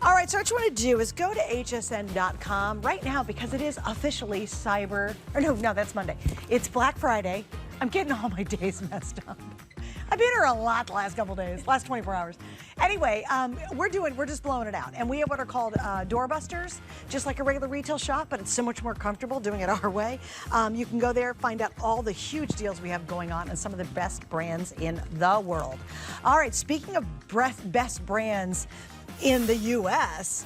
All right, so what you want to do is go to hsn.com right now because it is officially no, that's Monday. It's Black Friday. I'm getting all my days messed up. I've been here a lot the last couple days, last 24 hours. Anyway, we're just blowing it out. And we have what are called doorbusters, just like a regular retail shop, but it's so much more comfortable doing it our way. You can go there, find out all the huge deals we have going on and some of the best brands in the world. All right, speaking of best brands in the U.S.,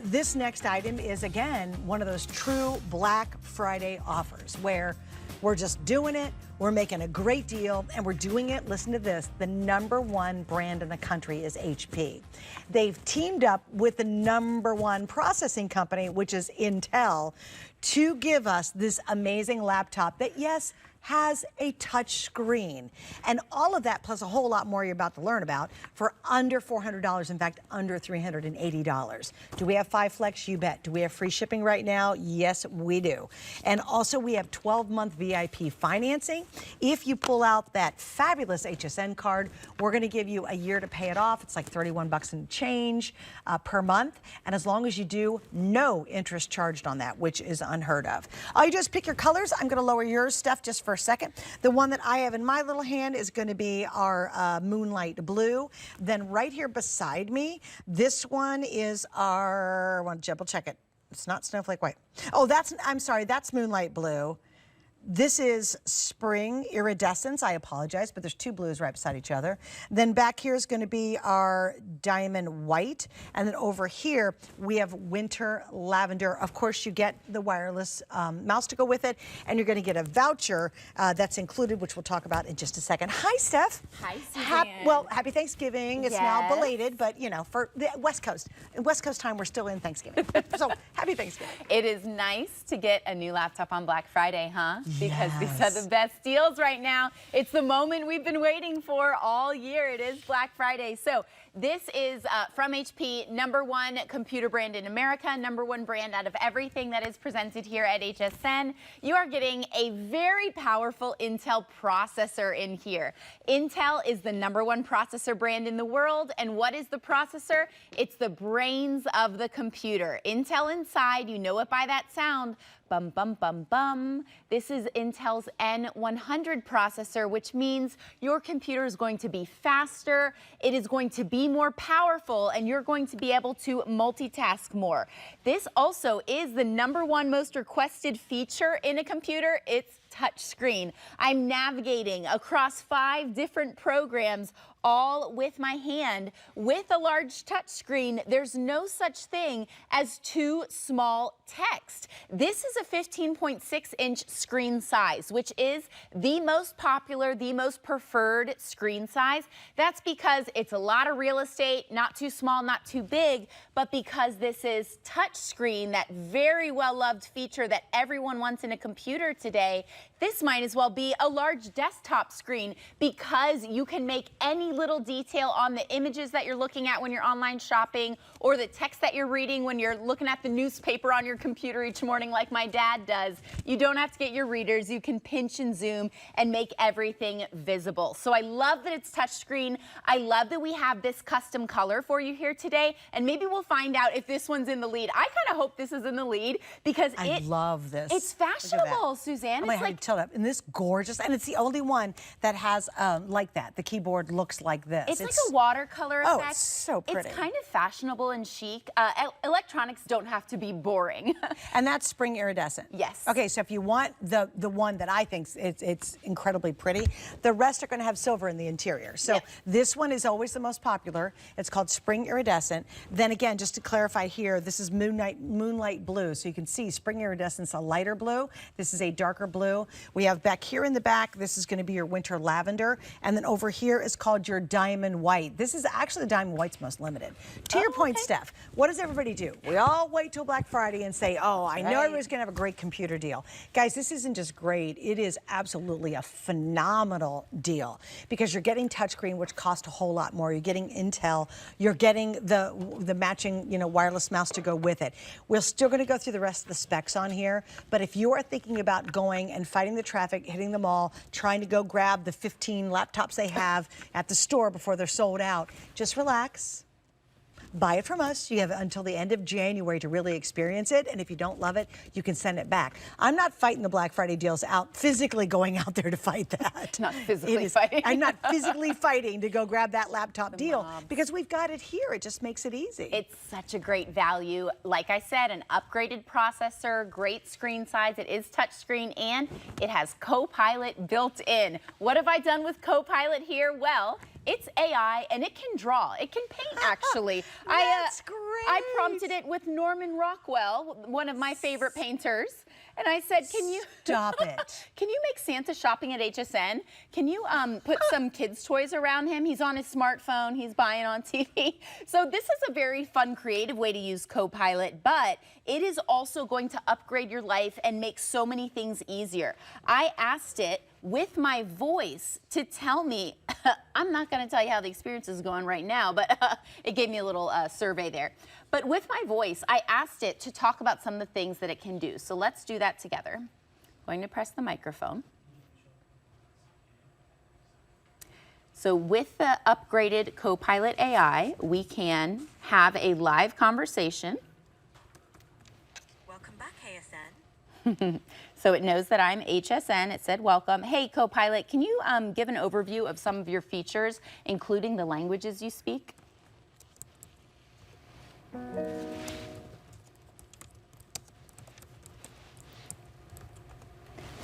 this next item is, again, one of those true Black Friday offers where we're just doing it, we're making a great deal, and we're doing it, listen to this, the #1 brand in the country is HP. They've teamed up with the #1 processing company, which is Intel, to give us this amazing laptop that, yes, has a touch screen. And all of that plus a whole lot more you're about to learn about for under $400, in fact, under $380. Do we have 5 Flex? You bet. Do we have free shipping right now? Yes, we do. And also we have 12-month VIP financing. If you pull out that fabulous HSN card, we're gonna give you a year to pay it off. It's like 31 bucks and change per month. And as long as you do, no interest charged on that, which is unheard of. All you do is pick your colors. I'm gonna lower yours, Steph, just for a second. The one that I have in my little hand is going to be our Moonlight Blue. Then right here beside me, this one is our, I want to double check it. It's not Snowflake White. Oh, I'm sorry, that's Moonlight Blue. This is Spring Iridescence. I apologize, but there's 2 blues right beside each other. Then back here is going to be our Diamond White. And then over here, we have Winter Lavender. Of course, you get the wireless mouse to go with it, and you're going to get a voucher that's included, which we'll talk about in just a second. Hi, Steph. Hi, Suzanne. Happy Thanksgiving. It's now belated, but, you know, for the West Coast. In West Coast time, we're still in Thanksgiving. So, happy Thanksgiving. It is nice to get a new laptop on Black Friday, huh? Because yes, these are the best deals right now. It's the moment we've been waiting for all year. It is Black Friday. So this is from HP, #1 computer brand in America, #1 brand out of everything that is presented here at HSN. You are getting a very powerful Intel processor in here. Intel is the #1 processor brand in the world. And what is the processor? It's the brains of the computer. Intel inside, you know it by that sound. Bum, bum, bum, bum. This is Intel's N100 processor, which means your computer is going to be faster, it is going to be more powerful, and you're going to be able to multitask more. This also is the #1 most requested feature in a computer. It's touchscreen. I'm navigating across 5 different programs all with my hand. With a large touchscreen, there's no such thing as too small text. This is a 15.6-inch screen size, which is the most popular, the most preferred screen size. That's because it's a lot of real estate, not too small, not too big, but because this is touchscreen, that very well-loved feature that everyone wants in a computer today, this might as well be a large desktop screen because you can make any little detail on the images that you're looking at when you're online shopping or the text that you're reading when you're looking at the newspaper on your computer each morning like my dad does. You don't have to get your readers. You can pinch and zoom and make everything visible. So I love that it's touchscreen. I love that we have this custom color for you here today. And maybe we'll find out if this one's in the lead. I kind of hope this is in the lead because I love this. It's fashionable, Suzanne. Oh, it's like tilt up. And this gorgeous, and it's the only one that has like that. The keyboard looks like this. It's like a watercolor effect. Oh, it's so pretty. It's kind of fashionable and chic. Electronics don't have to be boring. And that's Spring Iridescent. Yes. Okay, so if you want the one that I think it's incredibly pretty, the rest are going to have silver in the interior. So yes, this one is always the most popular. It's called Spring Iridescent. Then again, just to clarify here, this is Moonlight Blue. So you can see Spring Iridescent's a lighter blue. This is a darker blue. We have back here in the back, this is going to be your Winter Lavender. And then over here is called your Diamond White. This is actually the Diamond White's most limited. To your point, Steph, what does everybody do? We all wait till Black Friday and say, oh, I know everybody's going to have a great computer deal. Guys, this isn't just great. It is absolutely a phenomenal deal because you're getting touchscreen, which costs a whole lot more. You're getting Intel. You're getting the matching, wireless mouse to go with it. We're still going to go through the rest of the specs on here, but if you are thinking about going and fighting the traffic, hitting the mall, trying to go grab the 15 laptops they have at the store before they're sold out, just relax. buy it from us. You have until the end of January to really experience it. And if you don't love it, you can send it back. I'm not fighting the Black Friday deals out, physically going out there to fight that. Not physically fighting. I'm not physically fighting to go grab that laptop deal because we've got it here. It just makes it easy. It's such a great value. Like I said, an upgraded processor, great screen size. It is touchscreen and it has Copilot built in. What have I done with Copilot here? Well, it's AI and it can draw. It can paint, actually. That's great. I prompted it with Norman Rockwell, one of my favorite painters. And I said, can you stop it? Can you make Santa shopping at HSN? Can you put some kids' toys around him? He's on his smartphone. He's buying on TV. So this is a very fun, creative way to use Copilot, but it is also going to upgrade your life and make so many things easier. I asked it with my voice to tell me, I'm not going to tell you how the experience is going right now, but it gave me a little survey there. But with my voice, I asked it to talk about some of the things that it can do. So let's do that together. I'm going to press the microphone. So with the upgraded Copilot AI, we can have a live conversation. Welcome back, ASN. So it knows that I'm HSN. It said welcome. Hey, Copilot, can you give an overview of some of your features, including the languages you speak?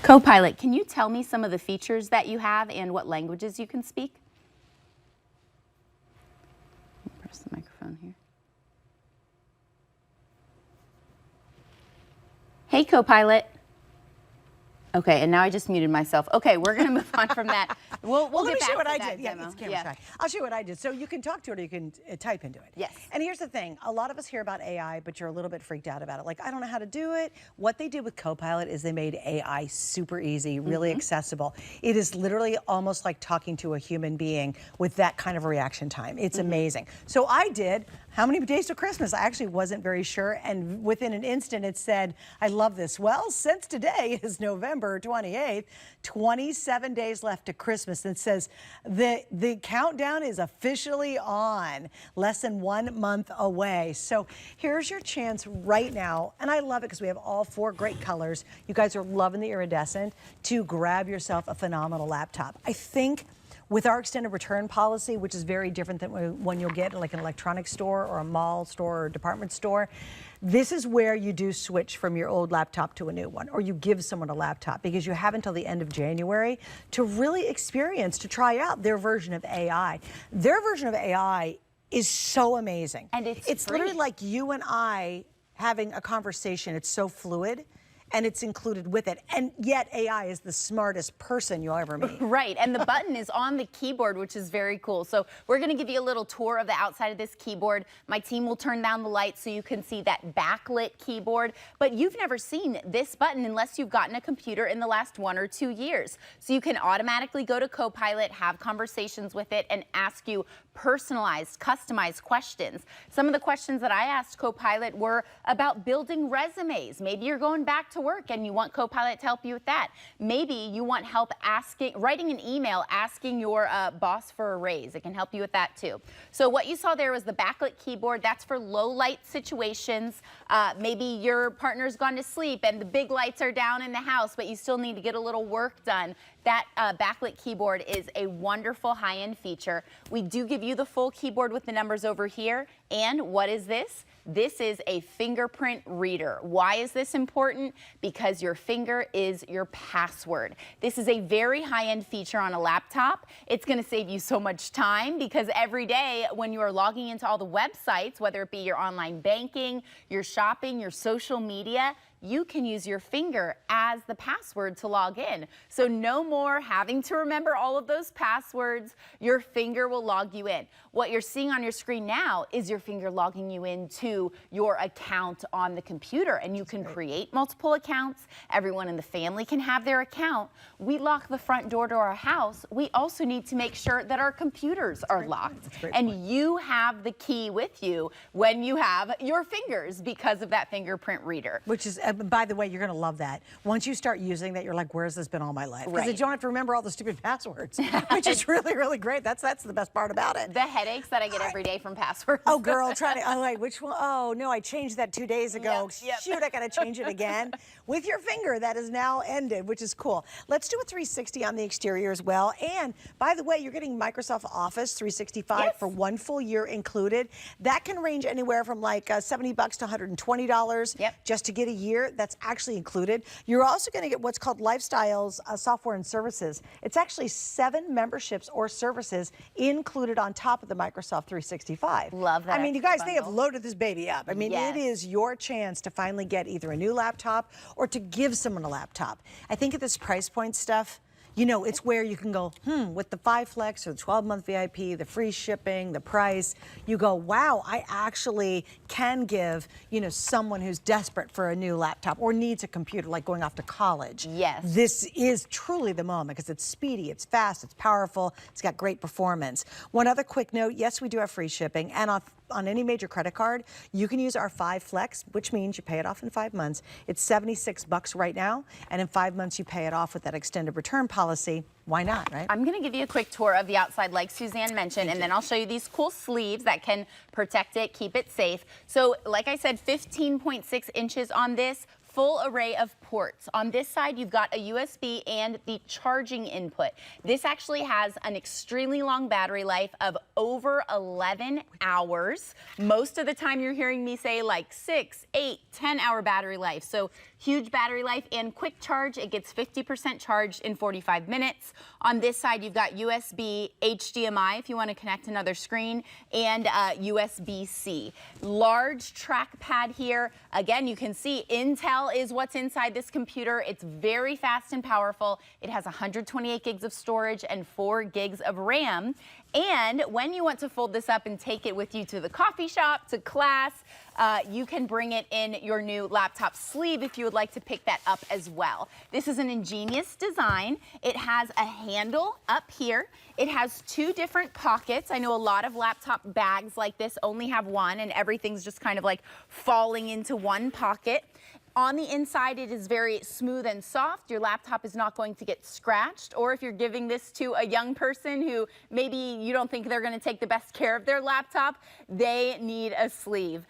Copilot, can you tell me some of the features that you have and what languages you can speak? Press the microphone here. Hey, Copilot. Okay, and now I just muted myself. Okay, we're going to move on from that. We'll let get me show back what to I that did. demo. Yeah, it's camera shy. I'll show you what I did. So you can talk to it or you can type into it. Yes. And here's the thing. A lot of us hear about AI, but you're a little bit freaked out about it. Like, I don't know how to do it. What they did with Copilot is they made AI super easy, really accessible. It is literally almost like talking to a human being with that kind of reaction time. It's amazing. So I did, how many days to Christmas? I actually wasn't very sure. And within an instant, it said, I love this. Well, since today is November 28th, 27 days left to Christmas. And it says the countdown is officially on, less than 1 month away. So here's your chance right now. And I love it because we have all 4 great colors. You guys are loving the iridescent to grab yourself a phenomenal laptop. I think with our extended return policy, which is very different than when you'll get like an electronics store or a mall store or department store, this is where you do switch from your old laptop to a new one, or you give someone a laptop because you have until the end of January to really experience, to try out their version of AI. Their version of AI is so amazing. And it's literally like you and I having a conversation. It's so fluid. And it's included with it. And yet AI is the smartest person you'll ever meet. Right, and the button is on the keyboard, which is very cool. So we're gonna give you a little tour of the outside of this keyboard. My team will turn down the lights so you can see that backlit keyboard. But you've never seen this button unless you've gotten a computer in the last 1 or 2 years. So you can automatically go to Copilot, have conversations with it, and ask you personalized, customized questions. Some of the questions that I asked Copilot were about building resumes. Maybe you're going back to work and you want Copilot to help you with that. Maybe you want help writing an email asking your boss for a raise. It can help you with that too. So what you saw there was the backlit keyboard. That's for low light situations. Maybe your partner's gone to sleep and the big lights are down in the house, but you still need to get a little work done. That backlit keyboard is a wonderful high-end feature. We do give you the full keyboard with the numbers over here. And what is this? This is a fingerprint reader. Why is this important? Because your finger is your password. This is a very high-end feature on a laptop. It's going to save you so much time because every day when you are logging into all the websites, whether it be your online banking, your shopping, your social media, you can use your finger as the password to log in. So no more having to remember all of those passwords. Your finger will log you in. What you're seeing on your screen now is your finger logging you into your account on the computer, and you can create multiple accounts. Everyone in the family can have their account. We lock the front door to our house. We also need to make sure that our computers are locked. And you have the key with you when you have your fingers because of that fingerprint reader. Which is By the way, you're going to love that. Once you start using that, you're like, where's this been all my life? Because Right. you don't have to remember all the stupid passwords, which is really, really great. That's the best part about it. The headaches that I get every day from passwords. Oh, girl, I'm like, which one? Oh, no, I changed that 2 days ago. Yep. Shoot, I got to change it again. With your finger, that is now ended, which is cool. Let's do a 360 on the exterior as well. And by the way, you're getting Microsoft Office 365 Yes. for 1 full year included. That can range anywhere from like $70 to $120 just to get a year. That's actually included. You're also going to get what's called Lifestyles software and services. It's actually 7 memberships or services included on top of the Microsoft 365. Love that I mean, you guys, they have bundle. loaded this baby up. I mean, Yes. it is your chance to finally get either a new laptop or to give someone a laptop. I think at this price point stuff, you know, it's where you can go, with the 5 Flex or the 12-month VIP, the free shipping, the price, you go, wow, I actually can give, you know, someone who's desperate for a new laptop or needs a computer, like going off to college. Yes. This is truly the moment because it's speedy, it's fast, it's powerful, it's got great performance. One other quick note, yes, we do have free shipping, and on any major credit card, you can use our 5 Flex, which means you pay it off in 5 months. It's $76 right now, and in 5 months you pay it off with that extended return policy. Why not, right? I'm going to give you a quick tour of the outside like Suzanne mentioned, and then I'll show you these cool sleeves that can protect it, keep it safe. So like I said, 15.6 inches on this. Full array of ports. On this side, you've got a USB and the charging input. This actually has an extremely long battery life of over 11 hours. Most of the time you're hearing me say like 6, 8, 10-hour battery life. So huge battery life and quick charge. It gets 50% charged in 45 minutes. On this side, you've got USB, HDMI if you want to connect another screen, and USB-C. Large trackpad here. Again, you can see Intel is what's inside this computer. It's very fast and powerful. It has 128 gigs of storage and 4 gigs of RAM. And when you want to fold this up and take it with you to the coffee shop, to class, you can bring it in your new laptop sleeve if you would like to pick that up as well. This is an ingenious design. It has a handle up here. It has 2 different pockets. I know a lot of laptop bags like this only have one, and everything's just kind of like falling into one pocket. On the inside, it is very smooth and soft. Your laptop is not going to get scratched. Or if you're giving this to a young person who maybe you don't think they're going to take the best care of their laptop, they need a sleeve.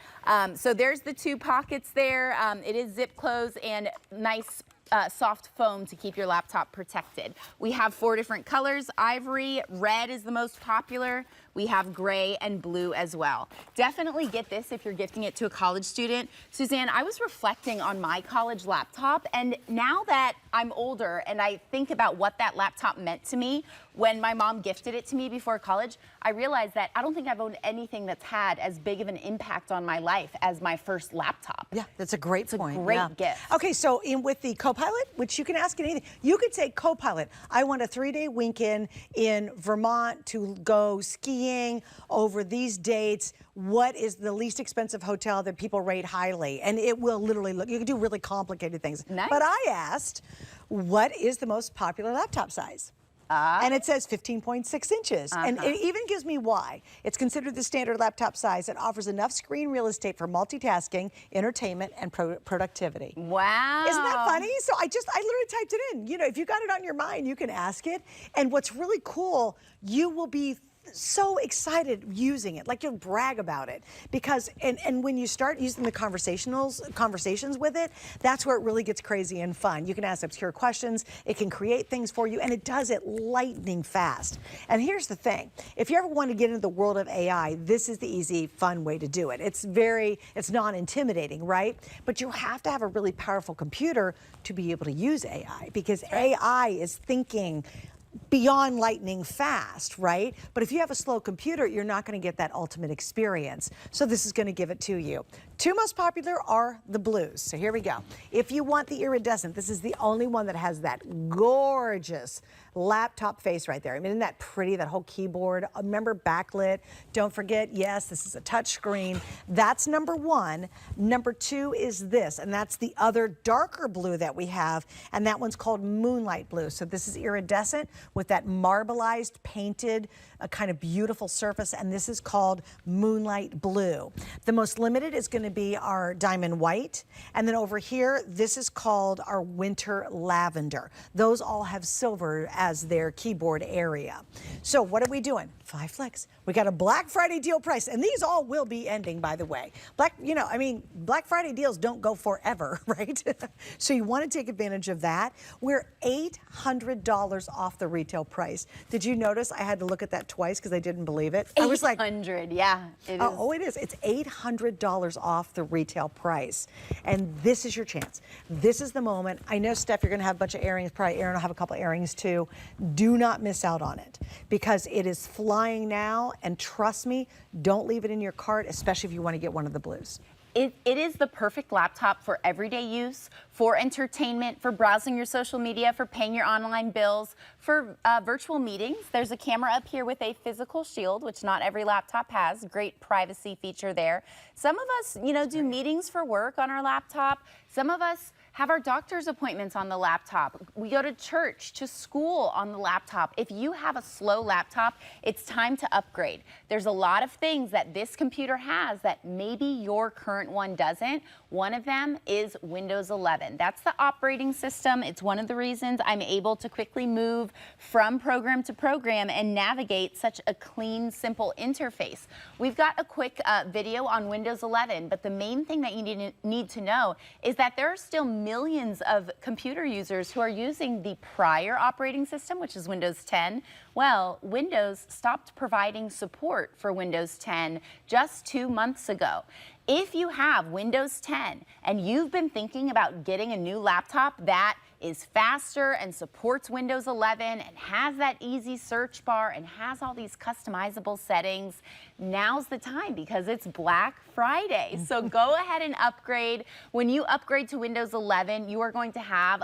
So there's the 2 pockets there. It is zip closed and nice soft foam to keep your laptop protected. We have 4 different colors. Ivory, red is the most popular. We have gray and blue as well. Definitely get this if you're gifting it to a college student. Suzanne, I was reflecting on my college laptop, and now that I'm older and I think about what that laptop meant to me when my mom gifted it to me before college, I realized that I don't think I've owned anything that's had as big of an impact on my life as my first laptop. Yeah, that's a great point. It's a great gift. Okay, so with the Copilot, which you can ask anything, you could say, Copilot, I want a 3-day weekend in Vermont to go skiing over these dates. What is the least expensive hotel that people rate highly? And it will literally look, you can do really complicated things. Nice. But I asked, what is the most popular laptop size? And it says 15.6 inches. And it even gives me why. It's considered the standard laptop size. It offers enough screen real estate for multitasking, entertainment, and productivity. Wow. Isn't that funny? So I literally typed it in. You know, if you got it on your mind, you can ask it. And what's really cool, you will be so excited using it, like you'll brag about it, because and when you start using the conversations with it, that's where it really gets crazy and fun. You can ask obscure questions, it can create things for you, and it does it lightning fast. And here's the thing, if you ever want to get into the world of AI, this is the easy, fun way to do it. It's non-intimidating, right? But you have to have a really powerful computer to be able to use AI, because AI is thinking beyond lightning fast, right? But if you have a slow computer, you're not going to get that ultimate experience. So this is going to give it to you. 2 most popular are the blues. So here we go. If you want the iridescent, this is the only one that has that gorgeous laptop face right there. I mean, isn't that pretty, that whole keyboard? Remember, backlit. Don't forget, yes, this is a touch screen. That's number 1. Number 2 is this, and that's the other darker blue that we have, and that one's called Moonlight Blue. So this is iridescent with that marbleized painted a kind of beautiful surface, and this is called Moonlight Blue. The most limited is going to be our Diamond White, and then over here, this is called our Winter Lavender. Those all have silver as their keyboard area. So what are we doing? 5 flex. We got a Black Friday deal price, and these all will be ending, by the way. Black Friday deals don't go forever, right? So you want to take advantage of that. We're $800 off the retail price. Did you notice I had to look at that twice because I didn't believe it? I was like, 800, yeah. It is. Oh, it is. It's $800 off the retail price. And this is your chance. This is the moment. I know, Steph, you're going to have a bunch of earrings. Probably Aaron will have a couple earrings too. Do not miss out on it because it is flying now. And trust me, don't leave it in your cart, especially if you want to get one of the blues. It is the perfect laptop for everyday use, for entertainment, for browsing your social media, for paying your online bills, for virtual meetings. There's a camera up here with a physical shield, which not every laptop has. Great privacy feature there. Some of us, do meetings for work on our laptop. Some of us have our doctor's appointments on the laptop. We go to church, to school on the laptop. If you have a slow laptop, it's time to upgrade. There's a lot of things that this computer has that maybe your current one doesn't. One of them is Windows 11. That's the operating system. It's one of the reasons I'm able to quickly move from program to program and navigate such a clean, simple interface. We've got a quick video on Windows 11, but the main thing that you need to know is that there are still millions of computer users who are using the prior operating system, which is Windows 10. Well, Windows stopped providing support for Windows 10 just 2 months ago. If you have Windows 10 and you've been thinking about getting a new laptop that is faster and supports Windows 11 and has that easy search bar and has all these customizable settings, now's the time because it's Black Friday. So go ahead and upgrade. When you upgrade to Windows 11, you are going to have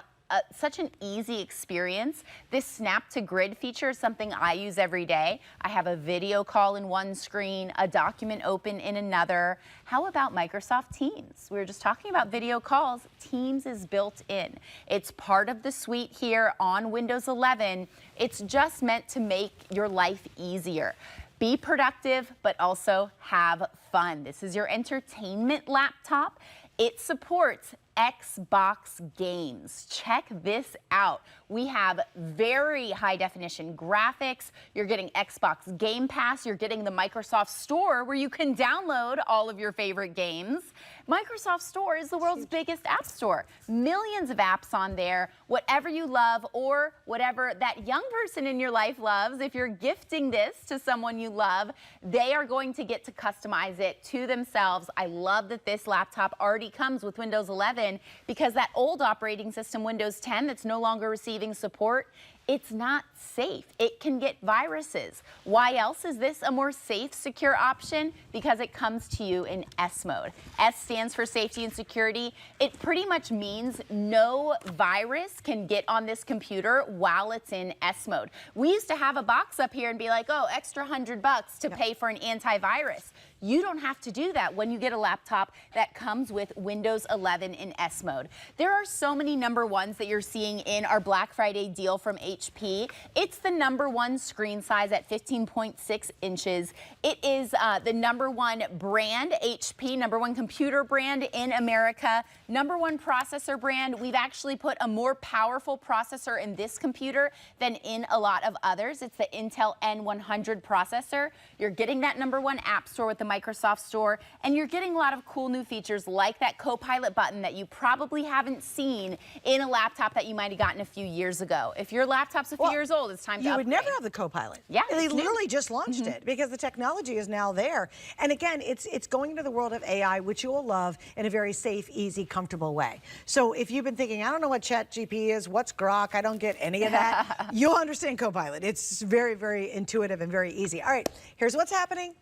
such an easy experience. This snap to grid feature is something I use every day. I have a video call in one screen, a document open in another. How about Microsoft Teams? We were just talking about video calls. Teams is built in. It's part of the suite here on Windows 11. It's just meant to make your life easier. Be productive, but also have fun. This is your entertainment laptop. It supports Xbox games. Check this out. We have very high definition graphics. You're getting Xbox Game Pass. You're getting the Microsoft Store where you can download all of your favorite games. Microsoft Store is the world's biggest app store. Millions of apps on there. Whatever you love or whatever that young person in your life loves, if you're gifting this to someone you love, they are going to get to customize it to themselves. I love that this laptop already comes with Windows 11 because that old operating system, Windows 10, that's no longer receiving support, it's not safe. It can get viruses. Why else is this a more safe, secure option? Because it comes to you in S mode. S stands for safety and security. It pretty much means no virus can get on this computer while it's in S mode. We used to have a box up here and be like, oh, extra $100 to pay for an antivirus. You don't have to do that when you get a laptop that comes with Windows 11 in S mode. There are so many number ones that you're seeing in our Black Friday deal from HP. It's the #1 screen size at 15.6 inches. It is the #1 brand, HP, #1 computer brand in America, #1 processor brand. We've actually put a more powerful processor in this computer than in a lot of others. It's the Intel N100 processor. You're getting that #1 app store with the Microsoft Store, and you're getting a lot of cool new features like that Copilot button that you probably haven't seen in a laptop that you might have gotten a few years ago. If your laptop's a few years old, it's time to upgrade. You would never have the Copilot. Yeah, they literally just launched it because the technology is now there. And again, it's going into the world of AI, which you will love in a very safe, easy, comfortable way. So if you've been thinking, I don't know what ChatGPT is, what's Grok, I don't get any of that, you'll understand Copilot. It's very, very intuitive and very easy. All right, here's what's happening.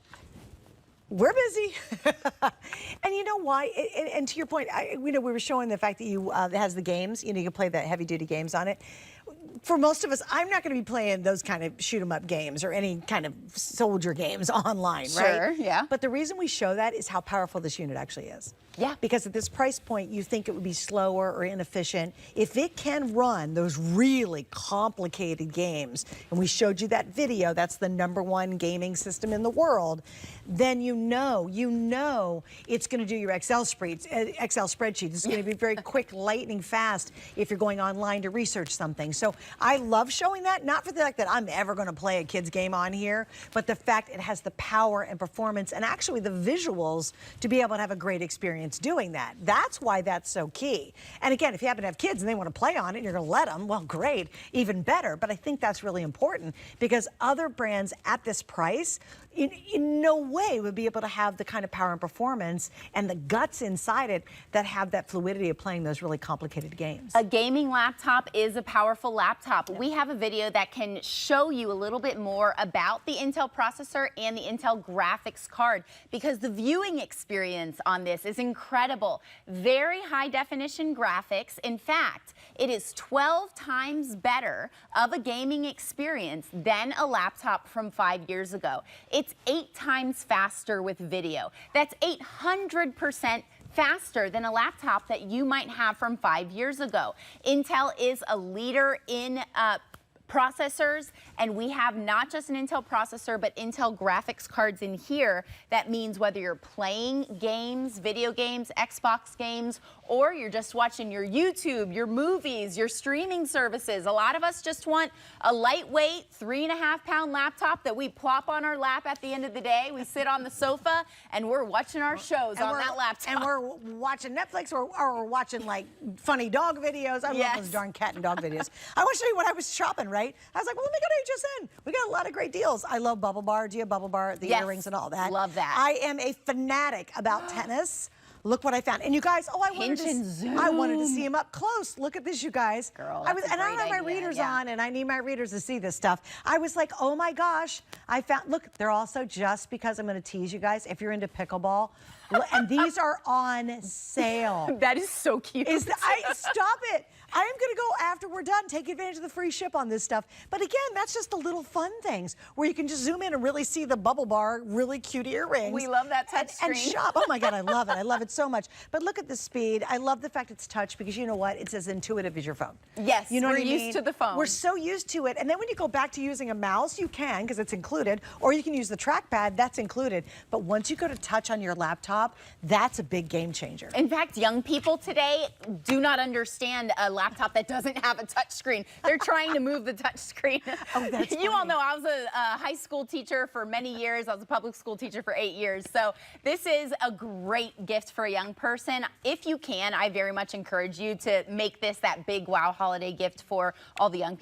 We're busy. And you know why? And to your point, we were showing the fact that it has the games, you can play the heavy duty games on it. for most of us, I'm not going to be playing those kind of shoot 'em up games or any kind of soldier games online, right? Sure, yeah. But the reason we show that is how powerful this unit actually is. Yeah. Because at this price point, you think it would be slower or inefficient. If it can run those really complicated games, and we showed you that video, that's the #1 gaming system in the world, then you know it's going to do your Excel spreadsheet. It's going to be very quick, lightning fast if you're going online to research something. So I love showing that, not for the fact that I'm ever going to play a kid's game on here, but the fact it has the power and performance and actually the visuals to be able to have a great experience doing that. That's why that's so key. And again, if you happen to have kids and they want to play on it and you're going to let them, well, great, even better. But I think that's really important because other brands at this price in no way would be able to have the kind of power and performance and the guts inside it that have that fluidity of playing those really complicated games. A gaming laptop is a powerful laptop. We have a video that can show you a little bit more about the Intel processor and the Intel graphics card because the viewing experience on this is incredible. Very high definition graphics. In fact, it is 12 times better of a gaming experience than a laptop from 5 years ago. It's 8 times faster with video. That's 800% faster than a laptop that you might have from 5 years ago. Intel is a leader in processors, and we have not just an Intel processor, but Intel graphics cards in here. That means whether you're playing games, video games, Xbox games, or you're just watching your YouTube, your movies, your streaming services. A lot of us just want a lightweight 3.5-pound laptop that we plop on our lap at the end of the day. We sit on the sofa and we're watching our shows on that laptop. And we're watching Netflix or we're watching like funny dog videos. I love those darn cat and dog videos. I want to show you what I was shopping, right? I was like, well, let me go to HSN. We got a lot of great deals. I love Bubble Bar. Do you have Bubble Bar? The earrings and all that. Love that. I am a fanatic about tennis. Look what I found. And you guys, I wanted to see him up close. Look at this, you guys. Girl, and I don't have my readers on, and I need my readers to see this stuff. I was like, oh my gosh. I found, look, they're also, just because I'm going to tease you guys, if you're into pickleball, and these are on sale. That is so cute. Stop it. I am going to go after we're done, take advantage of the free ship on this stuff. But again, that's just the little fun things where you can just zoom in and really see the Bubble Bar, really cute earrings. We love that touch screen. And shop. Oh my God, I love it. I love it so much. But look at the speed. I love the fact it's touch because you know what? It's as intuitive as your phone. Yes, you know we're what I mean? used to the phone. We're so used to it. And then when you go back to using a mouse, you can because it's included. Or you can use the trackpad, that's included. But once you go to touch on your laptop, that's a big game changer. In fact, young people today do not understand a laptop that doesn't have a touch screen. They're trying to move the touch screen. Oh, that's You all know I was a high school teacher for many years. I was a public school teacher for 8 years. So this is a great gift for a young person. If you can, I very much encourage you to make this that big wow holiday gift for all the young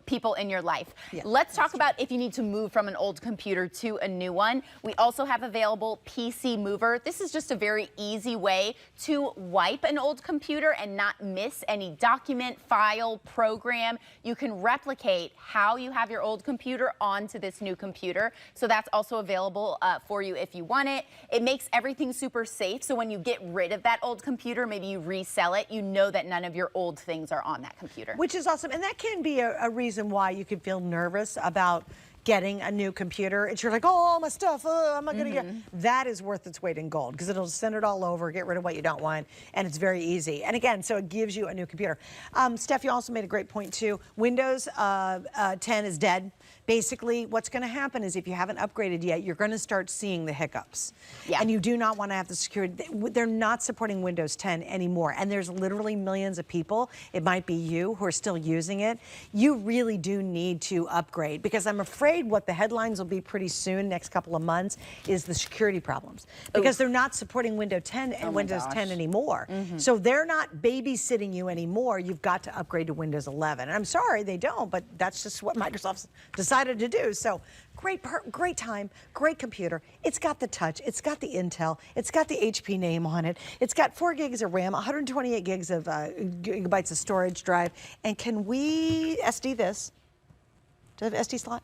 people in your life. Yeah, let's talk about if you need to move from an old computer to a new one. We also have available PC Mover. This is just a very easy way to wipe an old computer and not miss any document, file, program. You can replicate how you have your old computer onto this new computer. So that's also available for you if you want it. It makes everything super safe. So when you get rid of that old computer, maybe you resell it, you know that none of your old things are on that computer. Which is awesome. And that can be a reason why you could feel nervous about getting a new computer. It's you're like, oh, all my stuff, I'm not gonna get. That is worth its weight in gold because it'll send it all over, get rid of what you don't want, and it's very easy. And again, so it gives you a new computer. Steph, you also made a great point too. Windows 10 is dead. Basically, what's gonna happen is if you haven't upgraded yet, you're gonna start seeing the hiccups. Yeah. And you do not wanna have the security. They're not supporting Windows 10 anymore. And there's literally millions of people, it might be you, who are still using it. You really do need to upgrade because I'm afraid what the headlines will be pretty soon, next couple of months, is the security problems. Because they're not supporting Windows 10 and Windows 10 anymore. So they're not babysitting you anymore. You've got to upgrade to Windows 11. And I'm sorry they don't, but that's just what Microsoft's decided to do. So great time, great computer. It's got the touch, it's got the Intel, it's got the HP name on it. It's got 4 gigs of RAM, 128 gigs of gigabytes of storage drive. And can we SD this? Do you have SD slot?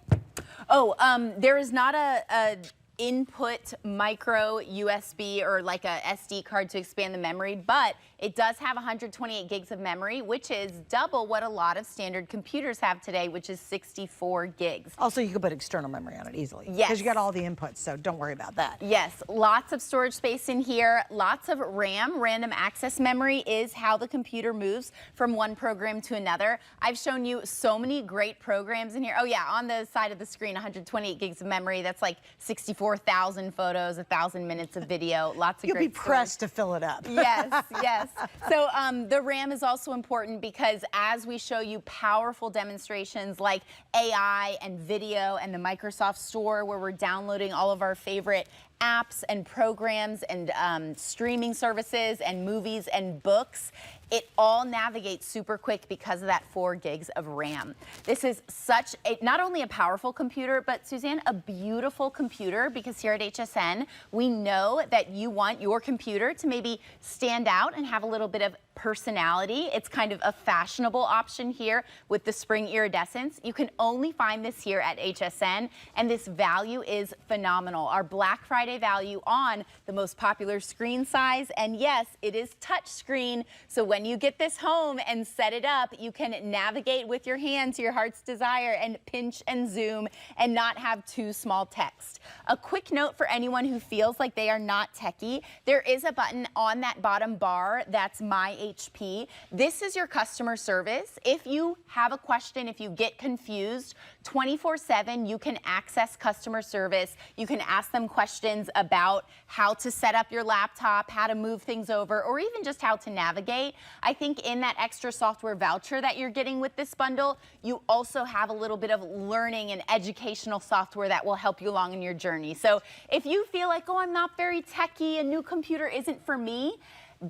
Oh, there is not a input micro USB or like a SD card to expand the memory, but it does have 128 gigs of memory, which is double what a lot of standard computers have today, which is 64 gigs. Also, you can put external memory on it easily. Yes. Because you got all the inputs, so don't worry about that. Yes, lots of storage space in here, lots of RAM. Random access memory is how the computer moves from one program to another. I've shown you so many great programs in here. Oh yeah, on the side of the screen, 128 gigs of memory. That's like 64,000 photos, 1,000 minutes of video, lots of You'll great be pressed to fill it up. Yes, yes. So the RAM is also important because as we show you powerful demonstrations like AI and video and the Microsoft Store where we're downloading all of our favorite apps and programs and streaming services and movies and books, it all navigates super quick because of that 4 gigs of RAM. This is such a, not only a powerful computer, but Suzanne, a beautiful computer, because here at HSN, we know that you want your computer to maybe stand out and have a little bit of personality. It's kind of a fashionable option here with the spring iridescence. You can only find this here at HSN, and this value is phenomenal. Our Black Friday value on the most popular screen size, and yes, it is touch screen, so when you get this home and set it up, you can navigate with your hand to your heart's desire and pinch and zoom and not have too small text. A quick note for anyone who feels like they are not techie, there is a button on that bottom bar that's My HP. This is your customer service. If you have a question, if you get confused, 24/7 you can access customer service. You can ask them questions about how to set up your laptop, how to move things over, or even just how to navigate. I think in that extra software voucher that you're getting with this bundle, you also have a little bit of learning and educational software that will help you along in your journey. So if you feel like, oh, I'm not very techie, a new computer isn't for me,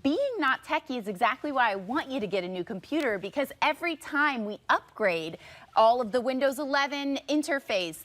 being not techie is exactly why I want you to get a new computer, because every time we upgrade all of the Windows 11 interface,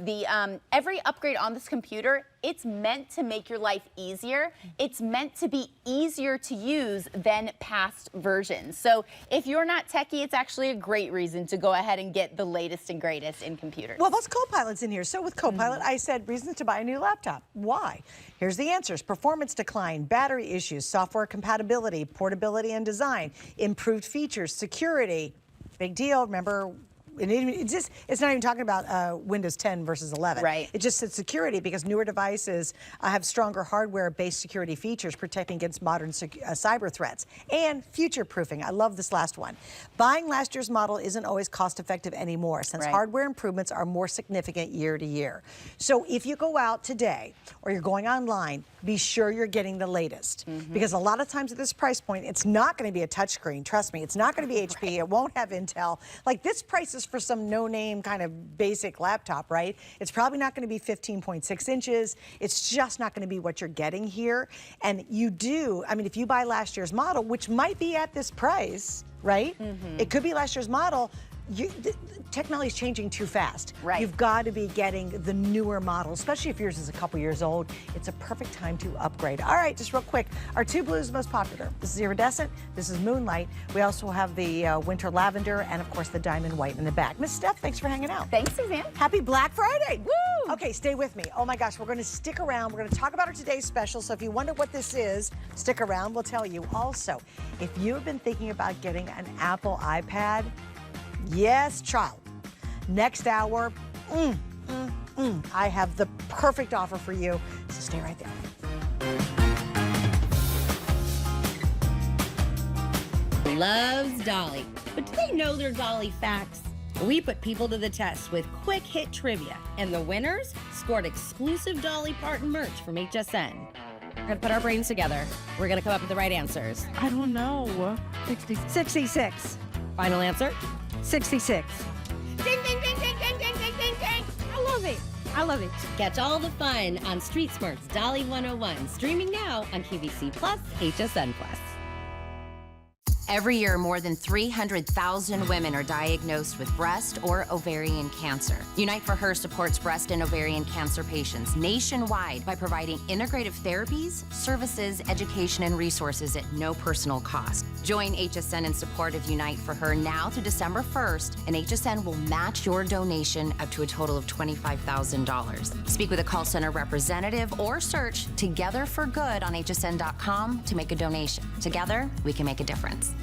every upgrade on this computer, it's meant to make your life easier. It's meant to be easier to use than past versions. So if you're not techie, it's actually a great reason to go ahead and get the latest and greatest in computers. Well, those Copilot's in here. So with Copilot, I said reasons to buy a new laptop. Why? Here's the answers. Performance decline, battery issues, software compatibility, portability and design, improved features, security. Big deal. Remember, it's not even talking about Windows 10 versus 11. Right. It just said security because newer devices have stronger hardware-based security features protecting against modern cyber threats. And future-proofing. I love this last one. Buying last year's model isn't always cost-effective anymore since hardware improvements are more significant year to year. So if you go out today or you're going online, be sure you're getting the latest. Because a lot of times at this price point, it's not going to be a touchscreen. Trust me, it's not going to be HP. It won't have Intel. Like, this price is for some no-name kind of basic laptop, right? It's probably not going to be 15.6 inches. It's just not going to be what you're getting here. And you do, I mean, if you buy last year's model, which might be at this price, right? It could be last year's model. Technology is changing too fast. Right. You've got to be getting the newer model, especially if yours is a couple years old. It's a perfect time to upgrade. All right, just real quick, our 2 blues most popular. This is iridescent, this is moonlight. We also have the winter lavender and of course the diamond white in the back. Miss Steph, thanks for hanging out. Thanks, Suzanne. Happy Black Friday. Woo! Okay, stay with me. Oh my gosh, we're going to stick around. We're going to talk about our today's special. So if you wonder what this is, stick around. We'll tell you. Also, if you have been thinking about getting an Apple iPad, yes, child. Next hour, I have the perfect offer for you. So stay right there. Loves Dolly. But do they know their Dolly facts? We put people to the test with quick hit trivia, and the winners scored exclusive Dolly Parton merch from HSN. We're gonna put our brains together. We're gonna come up with the right answers. I don't know. 66. Final answer? 66. Ding, ding, ding, ding, ding, ding, ding, ding, ding. I love it. I love it. Catch all the fun on Street Smart's Dolly 101, streaming now on QVC Plus, HSN Plus. Every year, more than 300,000 women are diagnosed with breast or ovarian cancer. Unite for Her supports breast and ovarian cancer patients nationwide by providing integrative therapies, services, education, and resources at no personal cost. Join HSN in support of Unite for Her now through December 1st, and HSN will match your donation up to a total of $25,000. Speak with a call center representative or search Together for Good on hsn.com to make a donation. Together, we can make a difference.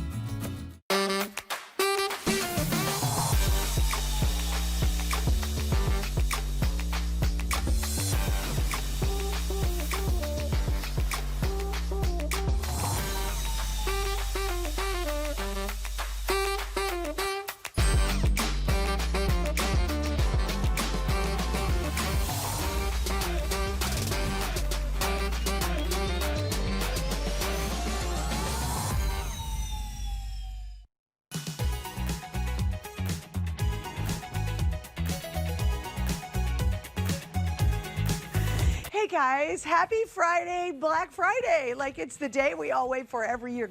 Hey guys, happy Friday, Black Friday. Like it's the day we all wait for every year.